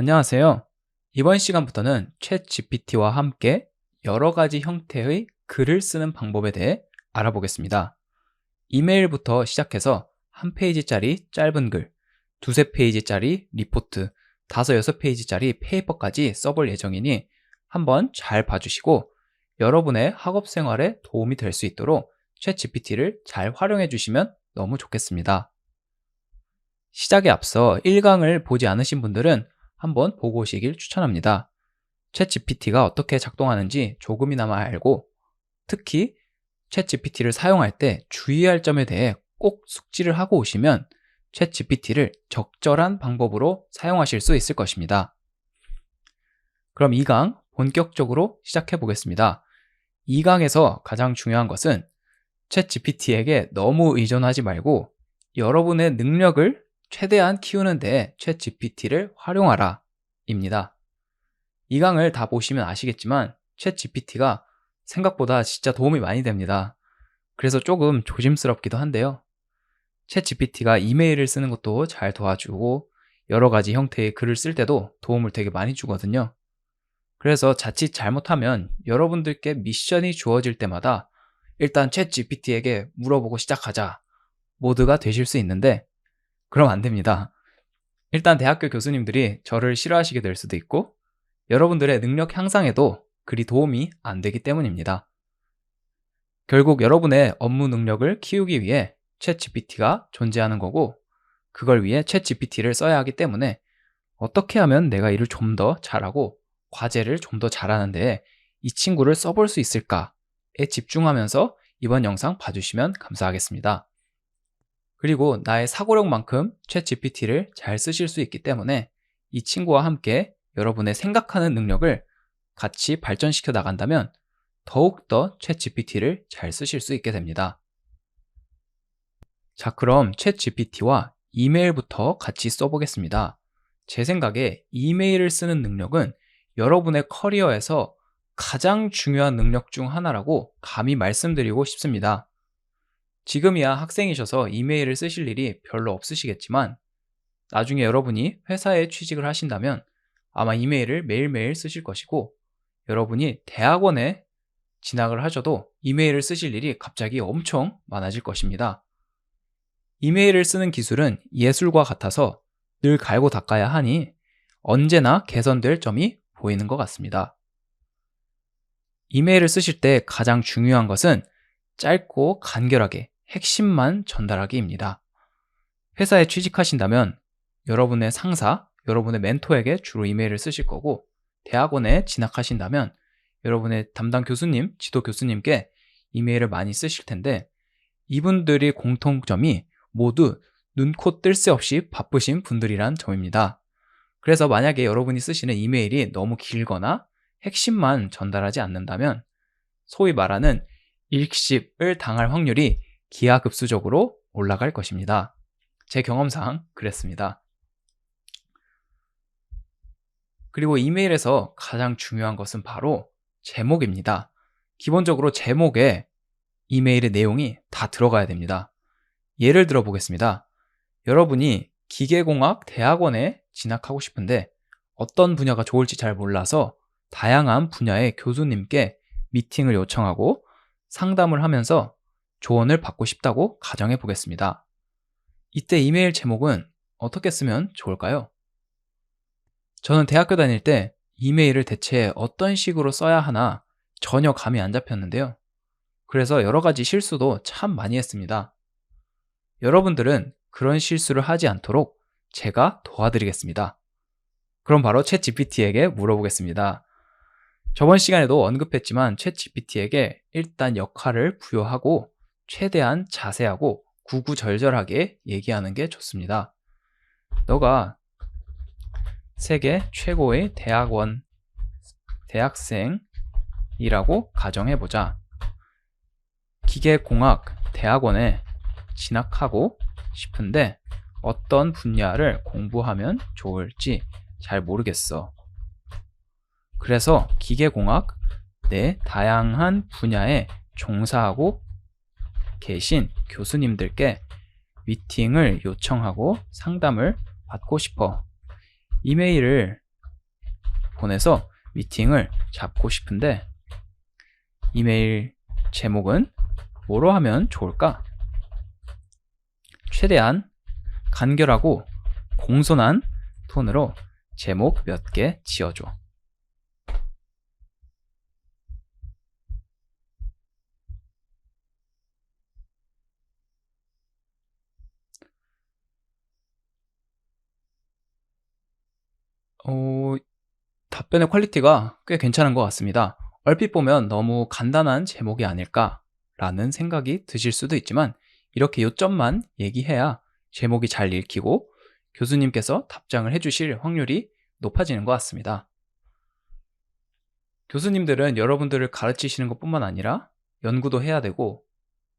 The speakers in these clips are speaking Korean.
안녕하세요. 이번 시간부터는 챗GPT와 함께 여러 가지 형태의 글을 쓰는 방법에 대해 알아보겠습니다. 이메일부터 시작해서 한 페이지짜리 짧은 글, 두세 페이지짜리 리포트, 다섯, 여섯 페이지짜리 페이퍼까지 써볼 예정이니 한번 잘 봐주시고 여러분의 학업 생활에 도움이 될 수 있도록 챗GPT를 잘 활용해 주시면 너무 좋겠습니다. 시작에 앞서 1강을 보지 않으신 분들은 한번 보고 오시길 추천합니다. 챗GPT가 어떻게 작동하는지 조금이나마 알고 특히 챗GPT를 사용할 때 주의할 점에 대해 꼭 숙지를 하고 오시면 챗GPT를 적절한 방법으로 사용하실 수 있을 것입니다. 그럼 2강 본격적으로 시작해 보겠습니다. 2강에서 가장 중요한 것은 챗GPT에게 너무 의존하지 말고 여러분의 능력을 최대한 키우는 데 챗GPT를 활용하라 입니다. 이 강을 다 보시면 아시겠지만 챗GPT가 생각보다 진짜 도움이 많이 됩니다. 그래서 조금 조심스럽기도 한데요. 챗GPT가 이메일을 쓰는 것도 잘 도와주고 여러 가지 형태의 글을 쓸 때도 도움을 되게 많이 주거든요. 그래서 자칫 잘못하면 여러분들께 미션이 주어질 때마다 일단 챗GPT에게 물어보고 시작하자 모드가 되실 수 있는데 그럼 안 됩니다. 일단 대학교 교수님들이 저를 싫어하시게 될 수도 있고 여러분들의 능력 향상에도 그리 도움이 안 되기 때문입니다. 결국 여러분의 업무 능력을 키우기 위해 챗GPT가 존재하는 거고 그걸 위해 챗GPT를 써야 하기 때문에 어떻게 하면 내가 일을 좀 더 잘하고 과제를 좀 더 잘하는데 이 친구를 써볼 수 있을까에 집중하면서 이번 영상 봐주시면 감사하겠습니다. 그리고 나의 사고력만큼 챗GPT를 잘 쓰실 수 있기 때문에 이 친구와 함께 여러분의 생각하는 능력을 같이 발전시켜 나간다면 더욱더 챗GPT를 잘 쓰실 수 있게 됩니다. 자, 그럼 챗GPT와 이메일부터 같이 써보겠습니다. 제 생각에 이메일을 쓰는 능력은 여러분의 커리어에서 가장 중요한 능력 중 하나라고 감히 말씀드리고 싶습니다. 지금이야 학생이셔서 이메일을 쓰실 일이 별로 없으시겠지만 나중에 여러분이 회사에 취직을 하신다면 아마 이메일을 매일매일 쓰실 것이고 여러분이 대학원에 진학을 하셔도 이메일을 쓰실 일이 갑자기 엄청 많아질 것입니다. 이메일을 쓰는 기술은 예술과 같아서 늘 갈고 닦아야 하니 언제나 개선될 점이 보이는 것 같습니다. 이메일을 쓰실 때 가장 중요한 것은 짧고 간결하게 핵심만 전달하기입니다. 회사에 취직하신다면 여러분의 상사, 여러분의 멘토에게 주로 이메일을 쓰실 거고 대학원에 진학하신다면 여러분의 담당 교수님, 지도 교수님께 이메일을 많이 쓰실 텐데 이분들의 공통점이 모두 눈코 뜰 새 없이 바쁘신 분들이란 점입니다. 그래서 만약에 여러분이 쓰시는 이메일이 너무 길거나 핵심만 전달하지 않는다면 소위 말하는 일십을 당할 확률이 기하급수적으로 올라갈 것입니다. 제 경험상 그랬습니다. 그리고 이메일에서 가장 중요한 것은 바로 제목입니다. 기본적으로 제목에 이메일의 내용이 다 들어가야 됩니다. 예를 들어 보겠습니다. 여러분이 기계공학 대학원에 진학하고 싶은데 어떤 분야가 좋을지 잘 몰라서 다양한 분야의 교수님께 미팅을 요청하고 상담을 하면서 조언을 받고 싶다고 가정해 보겠습니다. 이때 이메일 제목은 어떻게 쓰면 좋을까요? 저는 대학교 다닐 때 이메일을 대체 어떤 식으로 써야 하나 전혀 감이 안 잡혔는데요. 그래서 여러 가지 실수도 참 많이 했습니다. 여러분들은 그런 실수를 하지 않도록 제가 도와드리겠습니다. 그럼 바로 챗GPT에게 물어보겠습니다. 저번 시간에도 언급했지만 챗GPT에게 일단 역할을 부여하고 최대한 자세하고 구구절절하게 얘기하는 게 좋습니다. 너가 세계 최고의 대학생이라고 가정해보자. 기계공학 대학원에 진학하고 싶은데 어떤 분야를 공부하면 좋을지 잘 모르겠어. 그래서 기계공학 내 다양한 분야에 종사하고 계신 교수님들께 미팅을 요청하고 상담을 받고 싶어. 이메일을 보내서 미팅을 잡고 싶은데 이메일 제목은 뭐로 하면 좋을까? 최대한 간결하고 공손한 톤으로 제목 몇 개 지어줘. 답변의 퀄리티가 꽤 괜찮은 것 같습니다. 얼핏 보면 너무 간단한 제목이 아닐까라는 생각이 드실 수도 있지만 이렇게 요점만 얘기해야 제목이 잘 읽히고 교수님께서 답장을 해주실 확률이 높아지는 것 같습니다. 교수님들은 여러분들을 가르치시는 것뿐만 아니라 연구도 해야 되고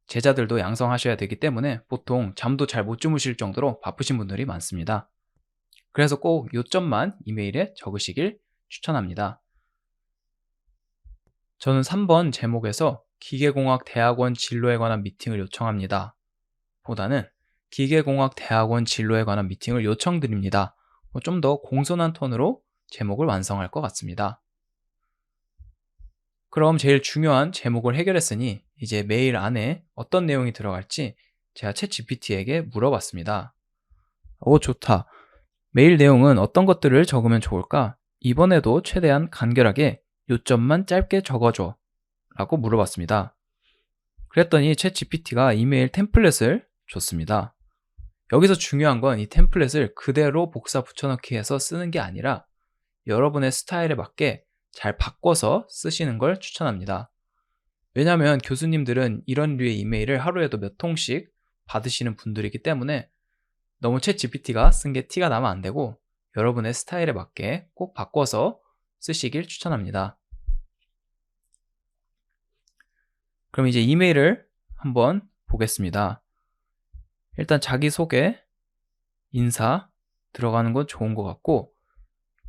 제자들도 양성하셔야 되기 때문에 보통 잠도 잘 못 주무실 정도로 바쁘신 분들이 많습니다. 그래서 꼭 요점만 이메일에 적으시길 추천합니다. 저는 3번 제목에서 기계공학대학원 진로에 관한 미팅을 요청합니다 보다는 기계공학대학원 진로에 관한 미팅을 요청드립니다. 좀 더 공손한 톤으로 제목을 완성할 것 같습니다. 그럼 제일 중요한 제목을 해결했으니 이제 메일 안에 어떤 내용이 들어갈지 제가 챗GPT에게 물어봤습니다. 좋다. 메일 내용은 어떤 것들을 적으면 좋을까? 이번에도 최대한 간결하게 요점만 짧게 적어줘 라고 물어봤습니다. 그랬더니 챗GPT가 이메일 템플릿을 줬습니다. 여기서 중요한 건 이 템플릿을 그대로 복사 붙여넣기 해서 쓰는 게 아니라 여러분의 스타일에 맞게 잘 바꿔서 쓰시는 걸 추천합니다. 왜냐하면 교수님들은 이런 류의 이메일을 하루에도 몇 통씩 받으시는 분들이기 때문에 너무 챗GPT가 쓴 게 티가 나면 안 되고 여러분의 스타일에 맞게 꼭 바꿔서 쓰시길 추천합니다. 그럼 이제 이메일을 한번 보겠습니다. 일단 자기소개, 인사 들어가는 건 좋은 것 같고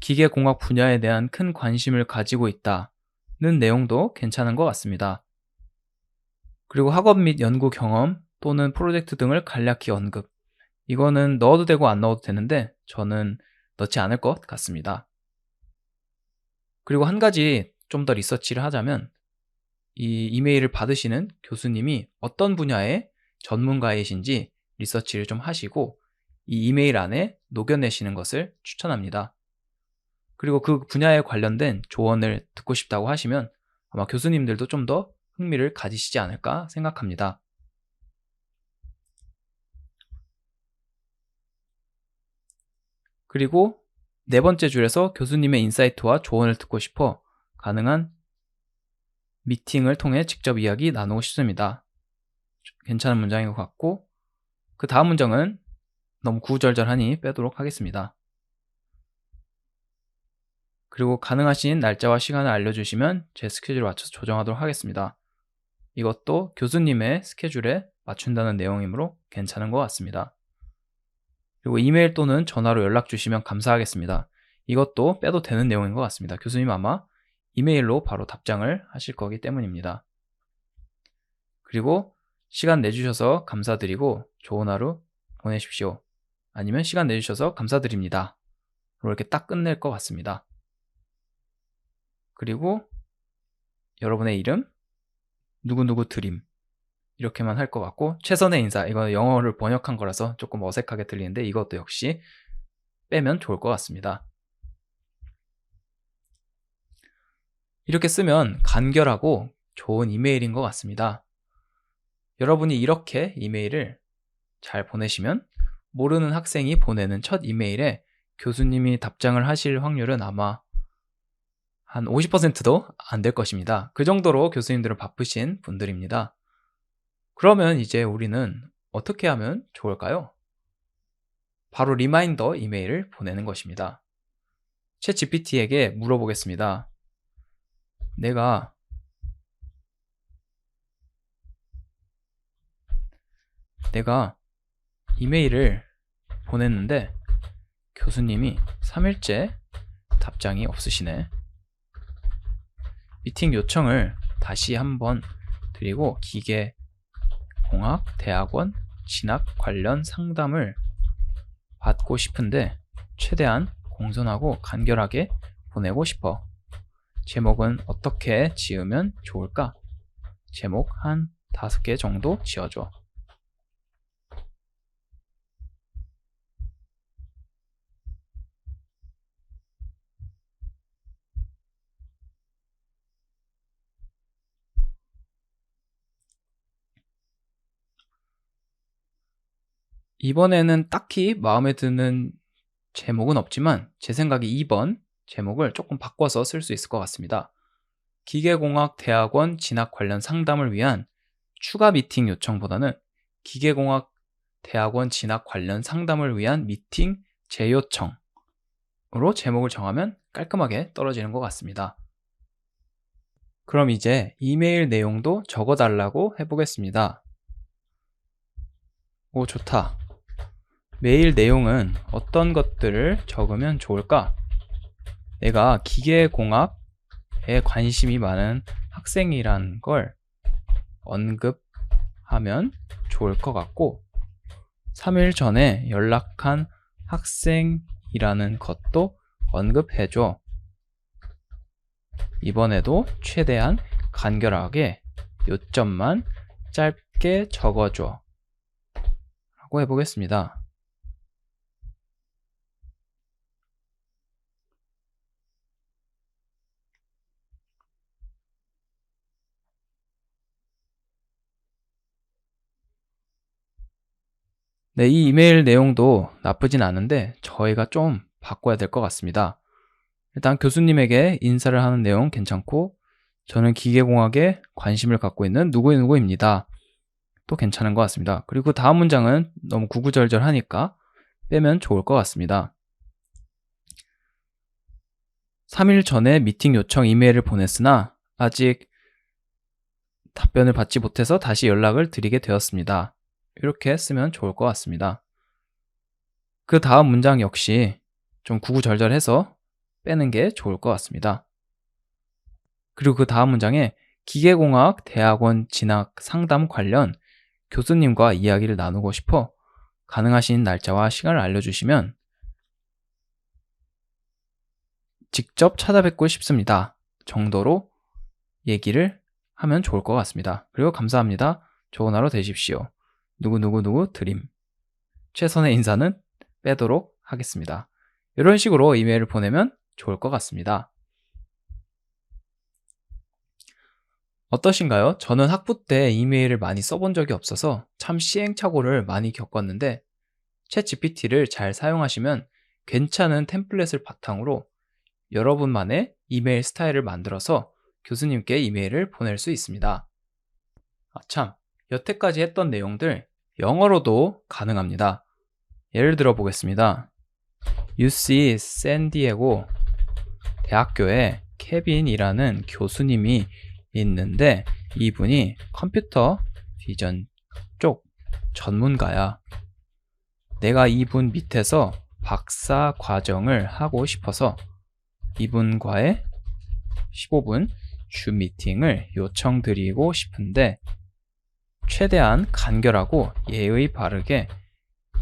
기계공학 분야에 대한 큰 관심을 가지고 있다는 내용도 괜찮은 것 같습니다. 그리고 학업 및 연구 경험 또는 프로젝트 등을 간략히 언급. 이거는 넣어도 되고 안 넣어도 되는데 저는 넣지 않을 것 같습니다. 그리고 한 가지 좀 더 리서치를 하자면 이 이메일을 받으시는 교수님이 어떤 분야의 전문가이신지 리서치를 좀 하시고 이 이메일 안에 녹여내시는 것을 추천합니다. 그리고 그 분야에 관련된 조언을 듣고 싶다고 하시면 아마 교수님들도 좀 더 흥미를 가지시지 않을까 생각합니다. 그리고 네 번째 줄에서 교수님의 인사이트와 조언을 듣고 싶어 가능한 미팅을 통해 직접 이야기 나누고 싶습니다. 괜찮은 문장인 것 같고 그 다음 문장은 너무 구구절절하니 빼도록 하겠습니다. 그리고 가능하신 날짜와 시간을 알려주시면 제 스케줄에 맞춰서 조정하도록 하겠습니다. 이것도 교수님의 스케줄에 맞춘다는 내용이므로 괜찮은 것 같습니다. 그리고 이메일 또는 전화로 연락 주시면 감사하겠습니다. 이것도 빼도 되는 내용인 것 같습니다. 교수님 아마 이메일로 바로 답장을 하실 거기 때문입니다. 그리고 시간 내주셔서 감사드리고 좋은 하루 보내십시오. 아니면 시간 내주셔서 감사드립니다. 이렇게 딱 끝낼 것 같습니다. 그리고 여러분의 이름, 누구누구 드림 이렇게만 할 것 같고 최선의 인사, 이거 영어를 번역한 거라서 조금 어색하게 들리는데 이것도 역시 빼면 좋을 것 같습니다. 이렇게 쓰면 간결하고 좋은 이메일인 것 같습니다. 여러분이 이렇게 이메일을 잘 보내시면 모르는 학생이 보내는 첫 이메일에 교수님이 답장을 하실 확률은 아마 한 50%도 안 될 것입니다. 그 정도로 교수님들은 바쁘신 분들입니다. 그러면 이제 우리는 어떻게 하면 좋을까요? 바로 리마인더 이메일을 보내는 것입니다. 챗GPT에게 물어보겠습니다. 내가 이메일을 보냈는데 교수님이 3일째 답장이 없으시네. 미팅 요청을 다시 한번 드리고 기계공학대학원 진학 관련 상담을 받고 싶은데 최대한 공손하고 간결하게 보내고 싶어. 제목은 어떻게 지으면 좋을까? 제목 한 5개 정도 지어줘. 이번에는 딱히 마음에 드는 제목은 없지만 제 생각에 2번 제목을 조금 바꿔서 쓸 수 있을 것 같습니다. 기계공학 대학원 진학 관련 상담을 위한 추가 미팅 요청보다는 기계공학 대학원 진학 관련 상담을 위한 미팅 재요청으로 제목을 정하면 깔끔하게 떨어지는 것 같습니다. 그럼 이제 이메일 내용도 적어달라고 해보겠습니다. 오, 좋다. 메일 내용은 어떤 것들을 적으면 좋을까? 내가 기계공학에 관심이 많은 학생이란 걸 언급하면 좋을 것 같고 3일 전에 연락한 학생이라는 것도 언급해줘. 이번에도 최대한 간결하게 요점만 짧게 적어줘 라고 해보겠습니다. 네, 이 이메일 내용도 나쁘진 않은데 저희가 좀 바꿔야 될 것 같습니다. 일단 교수님에게 인사를 하는 내용 괜찮고 저는 기계공학에 관심을 갖고 있는 누구누구입니다. 또 괜찮은 것 같습니다. 그리고 다음 문장은 너무 구구절절하니까 빼면 좋을 것 같습니다. 3일 전에 미팅 요청 이메일을 보냈으나 아직 답변을 받지 못해서 다시 연락을 드리게 되었습니다. 이렇게 쓰면 좋을 것 같습니다. 그 다음 문장 역시 좀 구구절절해서 빼는 게 좋을 것 같습니다. 그리고 그 다음 문장에 기계공학 대학원 진학 상담 관련 교수님과 이야기를 나누고 싶어 가능하신 날짜와 시간을 알려주시면 직접 찾아뵙고 싶습니다 정도로 얘기를 하면 좋을 것 같습니다. 그리고 감사합니다. 좋은 하루 되십시오. 누구누구누구 드림. 최선의 인사는 빼도록 하겠습니다. 이런 식으로 이메일을 보내면 좋을 것 같습니다. 어떠신가요? 저는 학부 때 이메일을 많이 써본 적이 없어서 참 시행착오를 많이 겪었는데 챗GPT를 잘 사용하시면 괜찮은 템플릿을 바탕으로 여러분만의 이메일 스타일을 만들어서 교수님께 이메일을 보낼 수 있습니다. 참, 여태까지 했던 내용들 영어로도 가능합니다. 예를 들어 보겠습니다. UC 샌디에고 대학교에 케빈이라는 교수님이 있는데 이분이 컴퓨터 비전 쪽 전문가야. 내가 이분 밑에서 박사 과정을 하고 싶어서 이분과의 15분 줌 미팅을 요청드리고 싶은데 최대한 간결하고 예의 바르게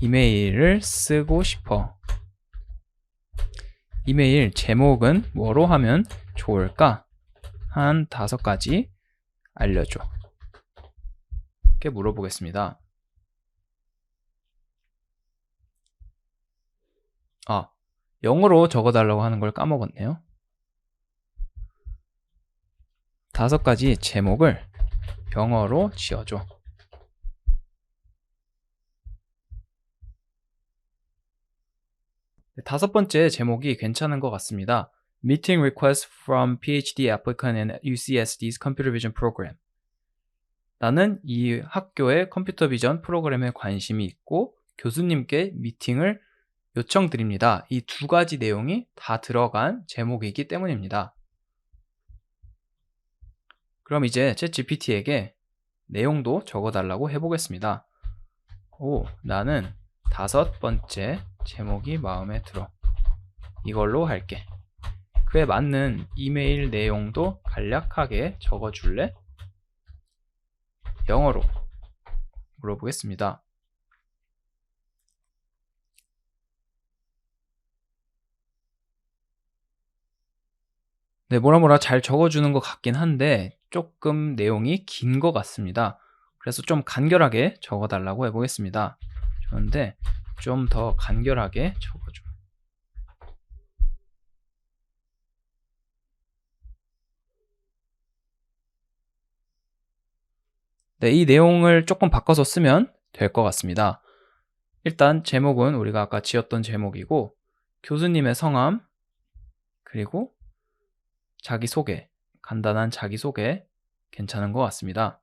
이메일을 쓰고 싶어. 이메일 제목은 뭐로 하면 좋을까? 한 5가지 알려줘. 이렇게 물어보겠습니다. 영어로 적어달라고 하는 걸 까먹었네요. 5가지 제목을 영어로 지어줘. 다섯 번째 제목이 괜찮은 것 같습니다. Meeting request from PhD applicant in UCSD's Computer Vision Program. 나는 이 학교의 컴퓨터 비전 프로그램에 관심이 있고 교수님께 미팅을 요청드립니다. 이 2가지 내용이 다 들어간 제목이기 때문입니다. 그럼 이제 챗GPT에게 내용도 적어달라고 해보겠습니다. 나는 5번째 제목이 마음에 들어. 이걸로 할게. 그에 맞는 이메일 내용도 간략하게 적어줄래? 영어로 물어보겠습니다. 네, 뭐라 잘 적어주는 것 같긴 한데 조금 내용이 긴 것 같습니다. 그래서 좀 간결하게 적어달라고 해보겠습니다. 그런데 좀 더 간결하게 적어줘. 네, 이 내용을 조금 바꿔서 쓰면 될 것 같습니다. 일단 제목은 우리가 아까 지었던 제목이고, 교수님의 성함, 그리고 자기소개, 간단한 자기소개 괜찮은 것 같습니다.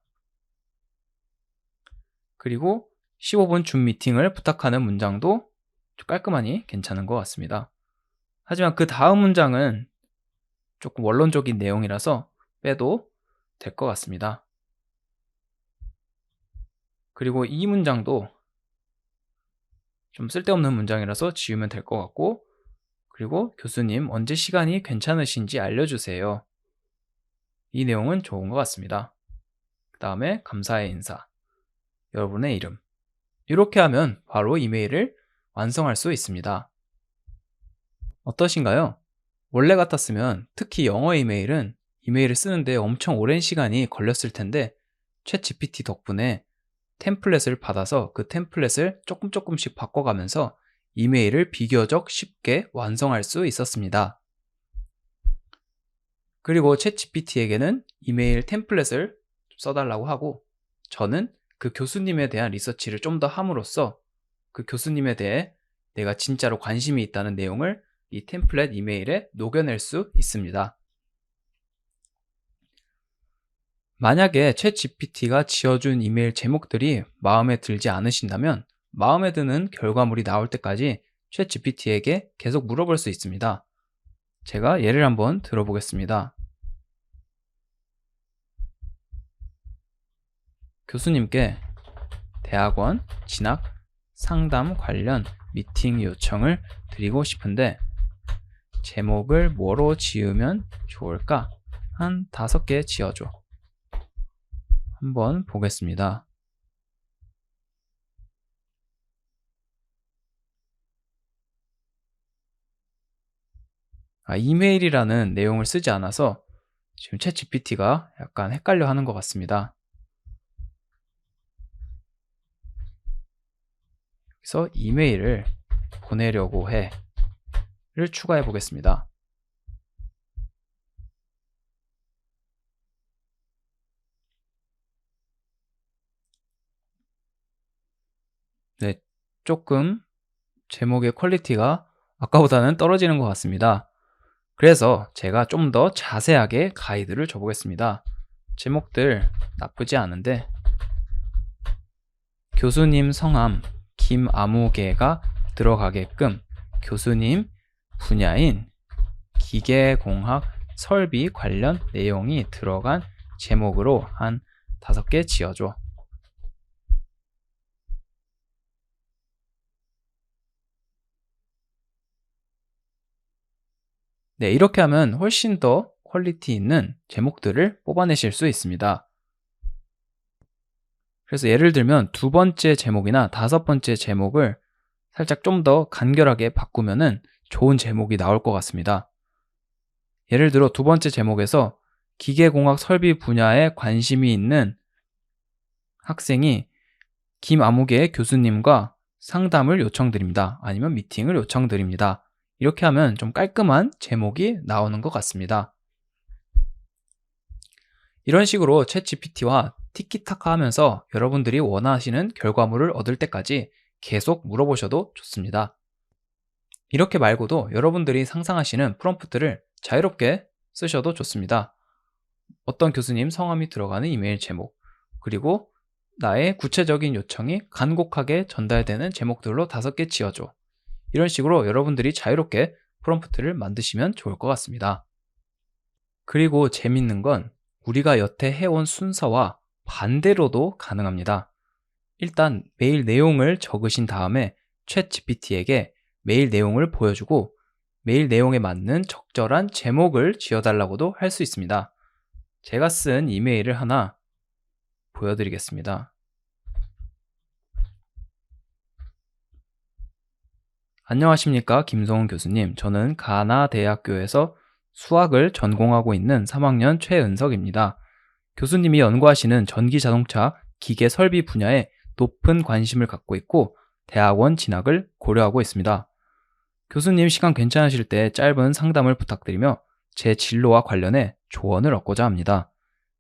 그리고 15분 줌 미팅을 부탁하는 문장도 깔끔하니 괜찮은 것 같습니다. 하지만 그 다음 문장은 조금 원론적인 내용이라서 빼도 될 것 같습니다. 그리고 이 문장도 좀 쓸데없는 문장이라서 지우면 될 것 같고, 그리고 교수님 언제 시간이 괜찮으신지 알려주세요. 이 내용은 좋은 것 같습니다. 그 다음에 감사의 인사, 여러분의 이름. 이렇게 하면 바로 이메일을 완성할 수 있습니다. 어떠신가요? 원래 같았으면 특히 영어 이메일은 이메일을 쓰는데 엄청 오랜 시간이 걸렸을 텐데 챗 GPT 덕분에 템플릿을 받아서 그 템플릿을 조금씩 바꿔가면서 이메일을 비교적 쉽게 완성할 수 있었습니다. 그리고 챗 GPT에게는 이메일 템플릿을 써달라고 하고, 저는 그 교수님에 대한 리서치를 좀 더 함으로써 그 교수님에 대해 내가 진짜로 관심이 있다는 내용을 이 템플릿 이메일에 녹여낼 수 있습니다. 만약에 챗 GPT가 지어준 이메일 제목들이 마음에 들지 않으신다면 마음에 드는 결과물이 나올 때까지 챗 GPT에게 계속 물어볼 수 있습니다. 제가 예를 한번 들어보겠습니다. 교수님께 대학원 진학 상담 관련 미팅 요청을 드리고 싶은데 제목을 뭐로 지으면 좋을까? 한 5개 지어줘. 한번 보겠습니다. 이메일이라는 내용을 쓰지 않아서 지금 챗 GPT가 약간 헷갈려 하는 것 같습니다. 그래서 이메일을 보내려고 해를 추가해 보겠습니다. 네, 조금 제목의 퀄리티가 아까보다는 떨어지는 것 같습니다. 그래서 제가 좀 더 자세하게 가이드를 줘보겠습니다. 제목들 나쁘지 않은데 교수님 성함 김아무개가 들어가게끔 교수님 분야인 기계공학 설비 관련 내용이 들어간 제목으로 한 5개 지어줘. 네, 이렇게 하면 훨씬 더 퀄리티 있는 제목들을 뽑아내실 수 있습니다. 그래서 예를 들면 2번째 제목이나 5번째 제목을 살짝 좀 더 간결하게 바꾸면은 좋은 제목이 나올 것 같습니다. 예를 들어 2번째 제목에서 기계공학 설비 분야에 관심이 있는 학생이 김아무개 교수님과 상담을 요청드립니다. 아니면 미팅을 요청드립니다. 이렇게 하면 좀 깔끔한 제목이 나오는 것 같습니다. 이런 식으로 챗 GPT와 티키타카 하면서 여러분들이 원하시는 결과물을 얻을 때까지 계속 물어보셔도 좋습니다. 이렇게 말고도 여러분들이 상상하시는 프롬프트를 자유롭게 쓰셔도 좋습니다. 어떤 교수님 성함이 들어가는 이메일 제목, 그리고 나의 구체적인 요청이 간곡하게 전달되는 제목들로 5개 지어줘. 이런 식으로 여러분들이 자유롭게 프롬프트를 만드시면 좋을 것 같습니다. 그리고 재밌는 건 우리가 여태 해온 순서와 반대로도 가능합니다. 일단 메일 내용을 적으신 다음에 챗 GPT에게 메일 내용을 보여주고 메일 내용에 맞는 적절한 제목을 지어달라고도 할 수 있습니다. 제가 쓴 이메일을 하나 보여드리겠습니다. 안녕하십니까 김성훈 교수님. 저는 가나 대학교에서 수학을 전공하고 있는 3학년 최은석입니다. 교수님이 연구하시는 전기자동차 기계 설비 분야에 높은 관심을 갖고 있고 대학원 진학을 고려하고 있습니다. 교수님 시간 괜찮으실 때 짧은 상담을 부탁드리며 제 진로와 관련해 조언을 얻고자 합니다.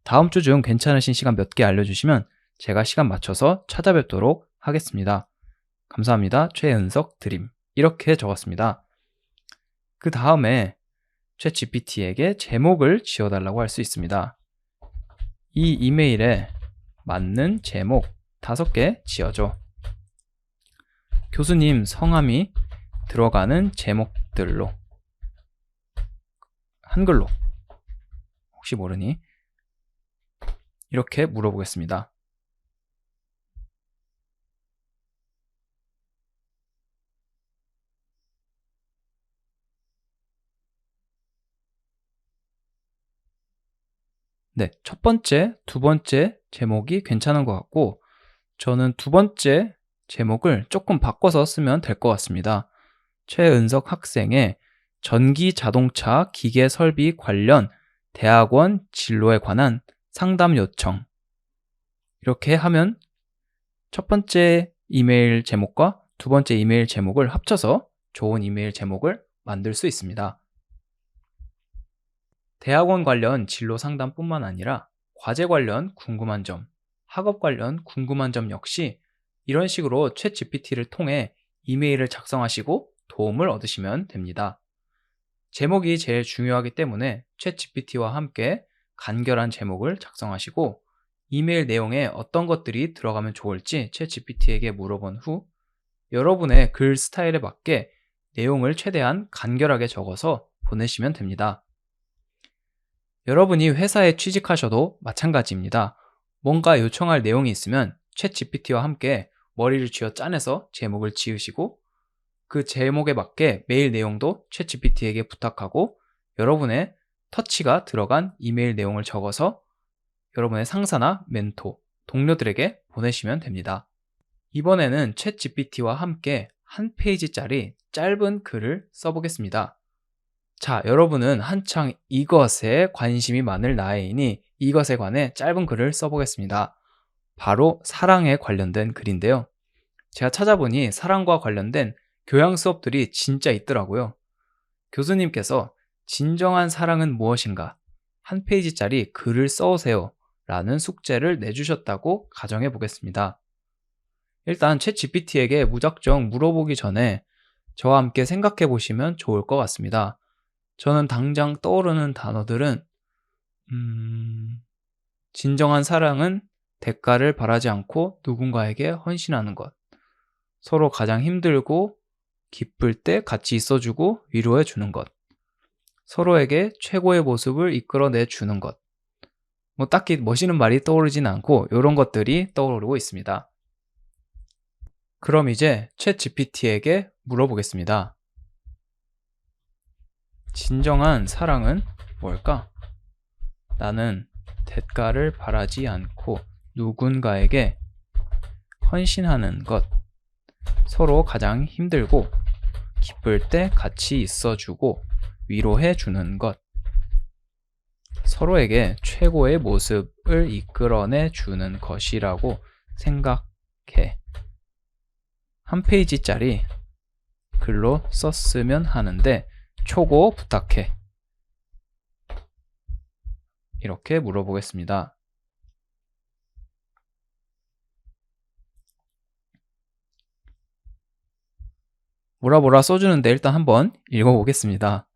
다음 주 중 괜찮으신 시간 몇 개 알려주시면 제가 시간 맞춰서 찾아뵙도록 하겠습니다. 감사합니다. 최은석 드림. 이렇게 적었습니다. 그 다음에 챗GPT에게 제목을 지어달라고 할 수 있습니다. 이 이메일에 맞는 제목 5개 지어줘. 교수님 성함이 들어가는 제목들로 한글로 혹시 모르니 이렇게 물어보겠습니다. 네, 첫 번째, 두 번째 제목이 괜찮은 것 같고 저는 두 번째 제목을 조금 바꿔서 쓰면 될 것 같습니다. 최은석 학생의 전기자동차 기계 설비 관련 대학원 진로에 관한 상담 요청. 이렇게 하면 첫 번째 이메일 제목과 두 번째 이메일 제목을 합쳐서 좋은 이메일 제목을 만들 수 있습니다. 대학원 관련 진로 상담뿐만 아니라 과제 관련 궁금한 점, 학업 관련 궁금한 점 역시 이런 식으로 챗GPT를 통해 이메일을 작성하시고 도움을 얻으시면 됩니다. 제목이 제일 중요하기 때문에 챗GPT와 함께 간결한 제목을 작성하시고 이메일 내용에 어떤 것들이 들어가면 좋을지 챗GPT에게 물어본 후 여러분의 글 스타일에 맞게 내용을 최대한 간결하게 적어서 보내시면 됩니다. 여러분이 회사에 취직하셔도 마찬가지입니다. 뭔가 요청할 내용이 있으면 챗GPT와 함께 머리를 쥐어 짜내서 제목을 지으시고 그 제목에 맞게 메일 내용도 챗GPT에게 부탁하고 여러분의 터치가 들어간 이메일 내용을 적어서 여러분의 상사나 멘토, 동료들에게 보내시면 됩니다. 이번에는 챗GPT와 함께 한 페이지짜리 짧은 글을 써보겠습니다. 자, 여러분은 한창 이것에 관심이 많을 나이이니 이것에 관해 짧은 글을 써보겠습니다. 바로 사랑에 관련된 글인데요. 제가 찾아보니 사랑과 관련된 교양 수업들이 진짜 있더라고요. 교수님께서 진정한 사랑은 무엇인가? 한 페이지짜리 글을 써오세요 라는 숙제를 내주셨다고 가정해 보겠습니다. 일단 챗GPT에게 무작정 물어보기 전에 저와 함께 생각해 보시면 좋을 것 같습니다. 저는 당장 떠오르는 단어들은 진정한 사랑은 대가를 바라지 않고 누군가에게 헌신하는 것, 서로 가장 힘들고 기쁠 때 같이 있어주고 위로해주는 것, 서로에게 최고의 모습을 이끌어내주는 것. 뭐 딱히 멋있는 말이 떠오르진 않고 이런 것들이 떠오르고 있습니다. 그럼 이제 챗GPT에게 물어보겠습니다. 진정한 사랑은 뭘까? 나는 대가를 바라지 않고 누군가에게 헌신하는 것, 서로 가장 힘들고 기쁠 때 같이 있어주고 위로해주는 것, 서로에게 최고의 모습을 이끌어내주는 것이라고 생각해. 한 페이지짜리 글로 썼으면 하는데 초고 부탁해. 이렇게 물어보겠습니다. 뭐라 써주는데 일단 한번 읽어보겠습니다.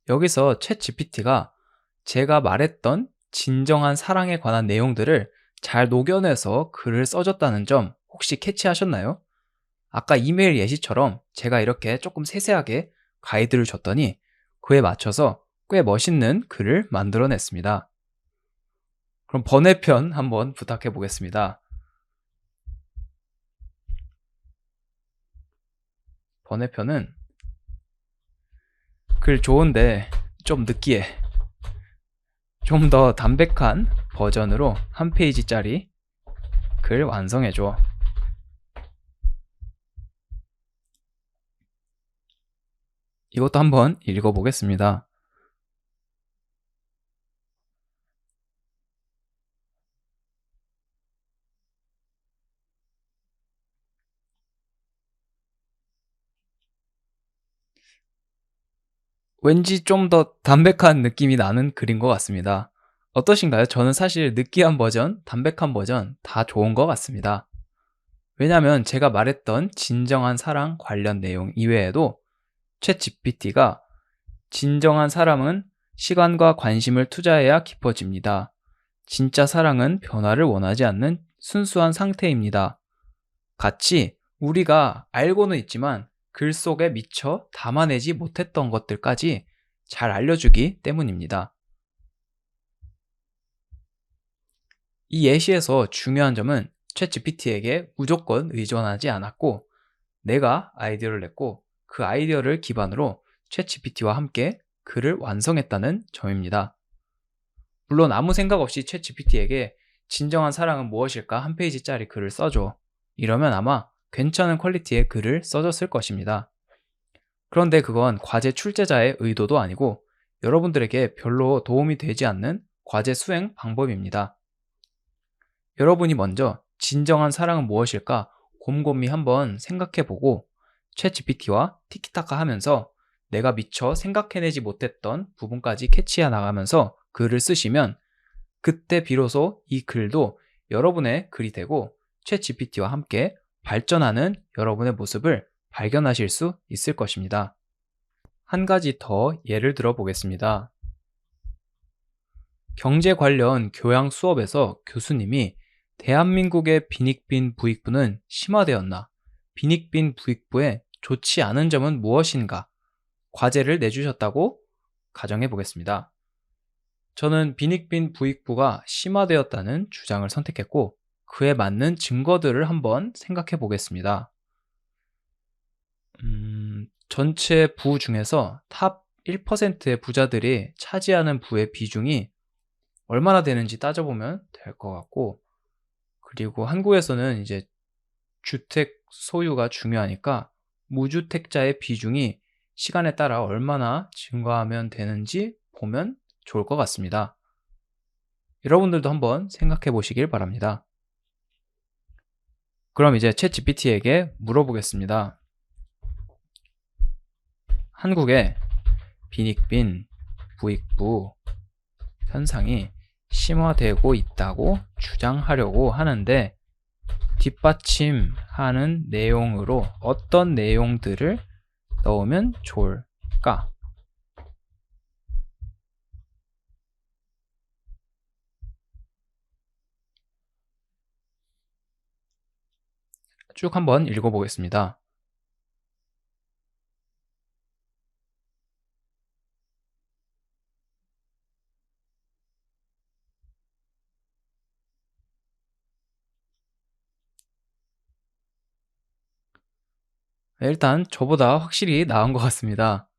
여기서 챗GPT가 제가 말했던 진정한 사랑에 관한 내용들을 잘 녹여내서 글을 써줬다는 점 혹시 캐치하셨나요? 아까 이메일 예시처럼 제가 이렇게 조금 세세하게 가이드를 줬더니 그에 맞춰서 꽤 멋있는 글을 만들어냈습니다. 그럼 번외편 한번 부탁해 보겠습니다. 번외편은 글 좋은데 좀 느끼해. 좀 더 담백한 버전으로 한 페이지짜리 글 완성해줘. 이것도 한번 읽어보겠습니다. 왠지 좀 더 담백한 느낌이 나는 글인 것 같습니다. 어떠신가요? 저는 사실 느끼한 버전, 담백한 버전 다 좋은 것 같습니다. 왜냐하면 제가 말했던 진정한 사랑 관련 내용 이외에도 챗 GPT가 진정한 사랑은 시간과 관심을 투자해야 깊어집니다. 진짜 사랑은 변화를 원하지 않는 순수한 상태입니다. 같이 우리가 알고는 있지만 글 속에 미처 담아내지 못했던 것들까지 잘 알려주기 때문입니다. 이 예시에서 중요한 점은 챗 GPT에게 무조건 의존하지 않았고 내가 아이디어를 냈고 그 아이디어를 기반으로 챗 GPT와 함께 글을 완성했다는 점입니다. 물론 아무 생각 없이 챗 GPT에게 진정한 사랑은 무엇일까 한 페이지짜리 글을 써줘. 이러면 아마 괜찮은 퀄리티의 글을 써줬을 것입니다. 그런데 그건 과제 출제자의 의도도 아니고 여러분들에게 별로 도움이 되지 않는 과제 수행 방법입니다. 여러분이 먼저 진정한 사랑은 무엇일까 곰곰이 한번 생각해보고 챗 GPT와 티키타카 하면서 내가 미처 생각해내지 못했던 부분까지 캐치해 나가면서 글을 쓰시면 그때 비로소 이 글도 여러분의 글이 되고 챗 GPT와 함께 발전하는 여러분의 모습을 발견하실 수 있을 것입니다. 한 가지 더 예를 들어 보겠습니다. 경제 관련 교양 수업에서 교수님이 대한민국의 빈익빈 부익부는 심화되었나? 빈익빈 부익부의 좋지 않은 점은 무엇인가? 과제를 내주셨다고 가정해 보겠습니다. 저는 빈익빈 부익부가 심화되었다는 주장을 선택했고 그에 맞는 증거들을 한번 생각해 보겠습니다. 전체 부 중에서 탑 1%의 부자들이 차지하는 부의 비중이 얼마나 되는지 따져보면 될 것 같고 그리고 한국에서는 이제 주택 소유가 중요하니까 무주택자의 비중이 시간에 따라 얼마나 증가하면 되는지 보면 좋을 것 같습니다. 여러분들도 한번 생각해 보시길 바랍니다. 그럼 이제 챗 GPT에게 물어보겠습니다. 한국의 빈익빈 부익부 현상이 심화되고 있다고 주장하려고 하는데 뒷받침하는 내용으로 어떤 내용들을 넣으면 좋을까? 쭉 한번 읽어보겠습니다. 일단 저보다 확실히 나은 것 같습니다.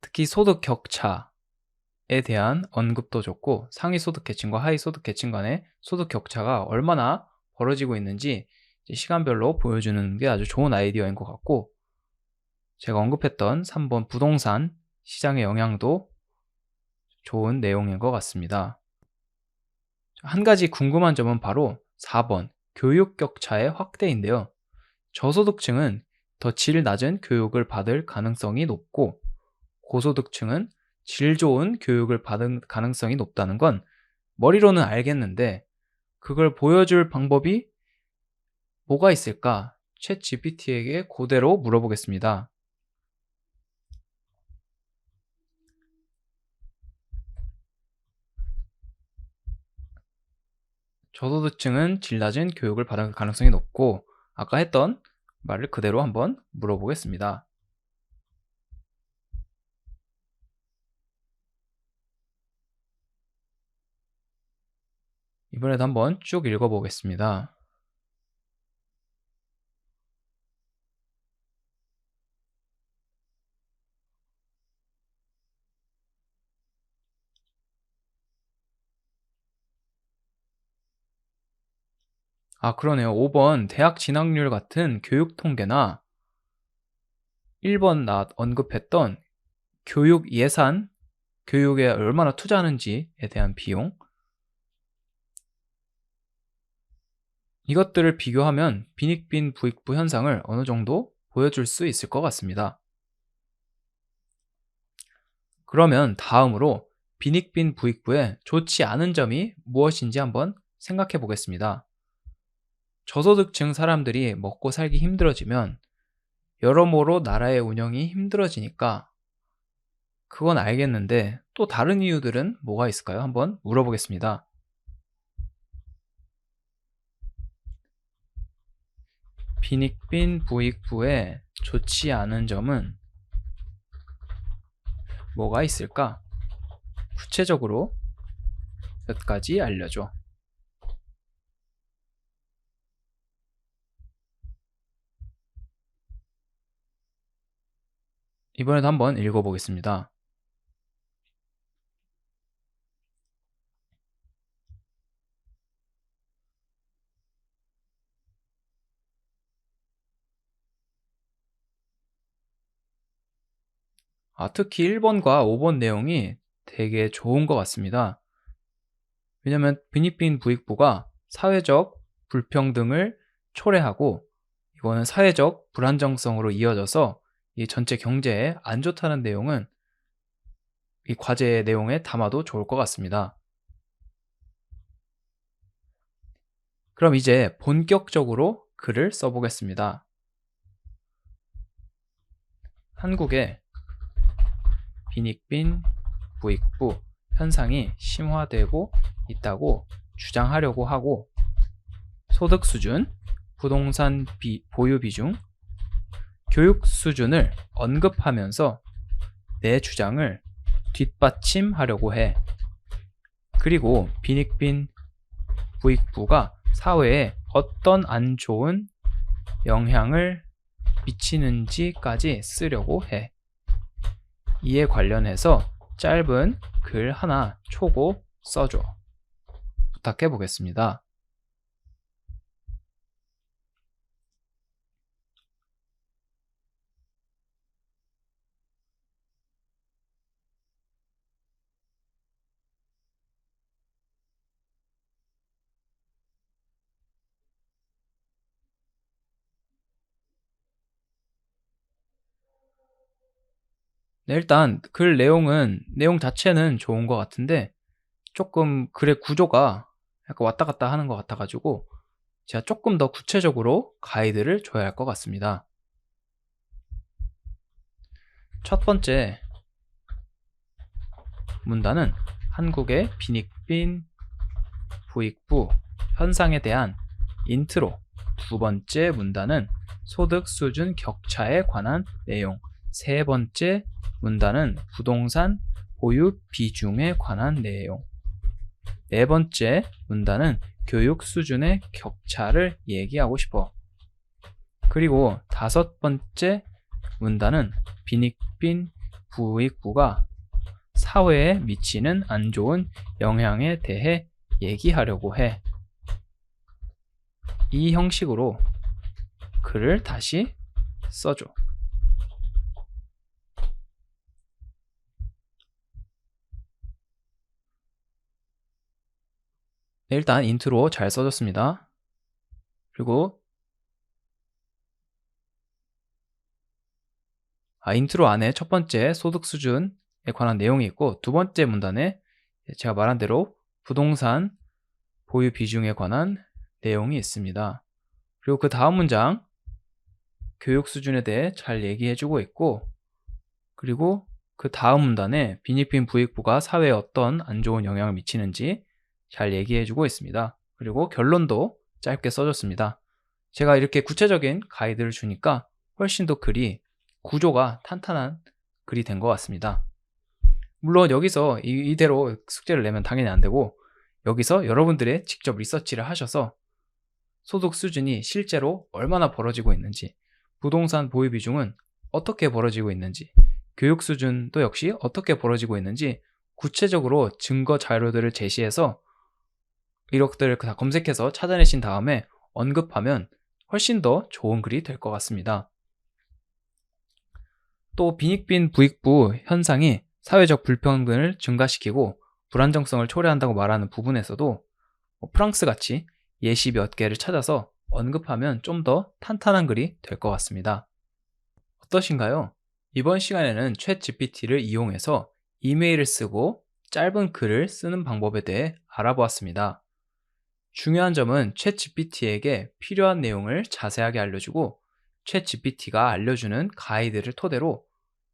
특히 소득 격차에 대한 언급도 좋고 상위 소득 계층과 하위 소득 계층 간의 소득 격차가 얼마나 벌어지고 있는지 시간별로 보여주는 게 아주 좋은 아이디어인 것 같고 제가 언급했던 3번 부동산 시장의 영향도 좋은 내용인 것 같습니다. 한 가지 궁금한 점은 바로 4번 교육 격차의 확대인데요. 저소득층은 더 질 낮은 교육을 받을 가능성이 높고 고소득층은 질 좋은 교육을 받을 가능성이 높다는 건 머리로는 알겠는데 그걸 보여줄 방법이 뭐가 있을까? 챗 GPT에게 그대로 물어보겠습니다. 저소득층은 질 낮은 교육을 받을 가능성이 높고 아까 했던 말을 그대로 한번 물어보겠습니다. 이번에도 한번 쭉 읽어보겠습니다. 아, 그러네요. 5번 대학 진학률 같은 교육 통계나 1번 나 언급했던 교육 예산, 교육에 얼마나 투자하는지에 대한 비용, 이것들을 비교하면 빈익빈 부익부 현상을 어느 정도 보여줄 수 있을 것 같습니다. 그러면 다음으로 빈익빈 부익부의 좋지 않은 점이 무엇인지 한번 생각해 보겠습니다. 저소득층 사람들이 먹고 살기 힘들어지면 여러모로 나라의 운영이 힘들어지니까 그건 알겠는데 또 다른 이유들은 뭐가 있을까요? 한번 물어보겠습니다. 빈익빈 부익부의 좋지 않은 점은 뭐가 있을까? 구체적으로 몇 가지 알려줘. 이번에도 한번 읽어보겠습니다. 특히 1번과 5번 내용이 되게 좋은 것 같습니다. 왜냐하면 빈익빈 부익부가 사회적 불평등을 초래하고 이거는 사회적 불안정성으로 이어져서 이 전체 경제에 안 좋다는 내용은 이 과제 내용에 담아도 좋을 것 같습니다. 그럼 이제 본격적으로 글을 써보겠습니다. 한국의 빈익빈 부익부 현상이 심화되고 있다고 주장하려고 하고 소득 수준, 부동산 보유 비중, 교육 수준을 언급하면서 내 주장을 뒷받침하려고 해. 그리고 빈익빈 부익부가 사회에 어떤 안 좋은 영향을 미치는지까지 쓰려고 해. 이에 관련해서 짧은 글 하나 초고 써줘. 부탁해 보겠습니다. 네, 일단 글 내용 자체는 좋은 것 같은데 조금 글의 구조가 약간 왔다 갔다 하는 것 같아가지고 제가 조금 더 구체적으로 가이드를 줘야 할 것 같습니다. 첫 번째 문단은 한국의 빈익빈 부익부 현상에 대한 인트로, 두 번째 문단은 소득 수준 격차에 관한 내용, 세 번째 문단은 부동산 보유 비중에 관한 내용, 네 번째 문단은 교육 수준의 격차를 얘기하고 싶어. 그리고 다섯 번째 문단은 빈익빈 부익부가 사회에 미치는 안 좋은 영향에 대해 얘기하려고 해. 이 형식으로 글을 다시 써줘. 네, 일단 인트로 잘 써줬습니다. 그리고 인트로 안에 첫 번째 소득 수준에 관한 내용이 있고 두 번째 문단에 제가 말한 대로 부동산 보유 비중에 관한 내용이 있습니다. 그리고 그 다음 문장 교육 수준에 대해 잘 얘기해주고 있고 그리고 그 다음 문단에 빈익빈 부익부가 사회에 어떤 안 좋은 영향을 미치는지 잘 얘기해주고 있습니다. 그리고 결론도 짧게 써줬습니다. 제가 이렇게 구체적인 가이드를 주니까 훨씬 더 글이 구조가 탄탄한 글이 된 것 같습니다. 물론 여기서 이대로 숙제를 내면 당연히 안 되고 여기서 여러분들의 직접 리서치를 하셔서 소득 수준이 실제로 얼마나 벌어지고 있는지, 부동산 보유 비중은 어떻게 벌어지고 있는지, 교육 수준도 역시 어떻게 벌어지고 있는지 구체적으로 증거 자료들을 제시해서 이것들을 다 검색해서 찾아내신 다음에 언급하면 훨씬 더 좋은 글이 될 것 같습니다. 또 빈익빈 부익부 현상이 사회적 불평등을 증가시키고 불안정성을 초래한다고 말하는 부분에서도 프랑스 같이 예시 몇 개를 찾아서 언급하면 좀 더 탄탄한 글이 될 것 같습니다. 어떠신가요? 이번 시간에는 챗 GPT를 이용해서 이메일을 쓰고 짧은 글을 쓰는 방법에 대해 알아보았습니다. 중요한 점은 챗 GPT에게 필요한 내용을 자세하게 알려주고 챗 GPT가 알려주는 가이드를 토대로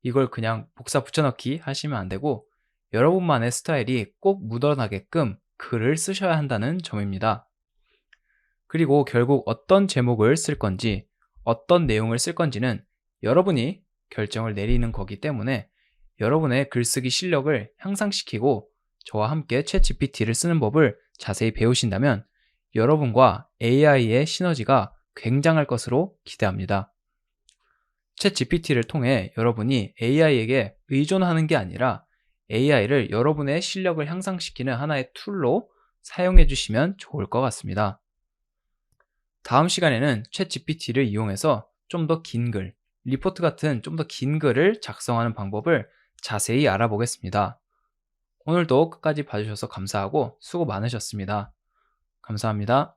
이걸 그냥 복사 붙여넣기 하시면 안 되고 여러분만의 스타일이 꼭 묻어나게끔 글을 쓰셔야 한다는 점입니다. 그리고 결국 어떤 제목을 쓸 건지, 어떤 내용을 쓸 건지는 여러분이 결정을 내리는 거기 때문에 여러분의 글쓰기 실력을 향상시키고 저와 함께 챗 GPT를 쓰는 법을 자세히 배우신다면 여러분과 AI의 시너지가 굉장할 것으로 기대합니다. 챗 GPT를 통해 여러분이 AI에게 의존하는 게 아니라 AI를 여러분의 실력을 향상시키는 하나의 툴로 사용해 주시면 좋을 것 같습니다. 다음 시간에는 챗 GPT를 이용해서 좀 더 긴 글, 리포트 같은 좀 더 긴 글을 작성하는 방법을 자세히 알아보겠습니다. 오늘도 끝까지 봐주셔서 감사하고 수고 많으셨습니다. 감사합니다.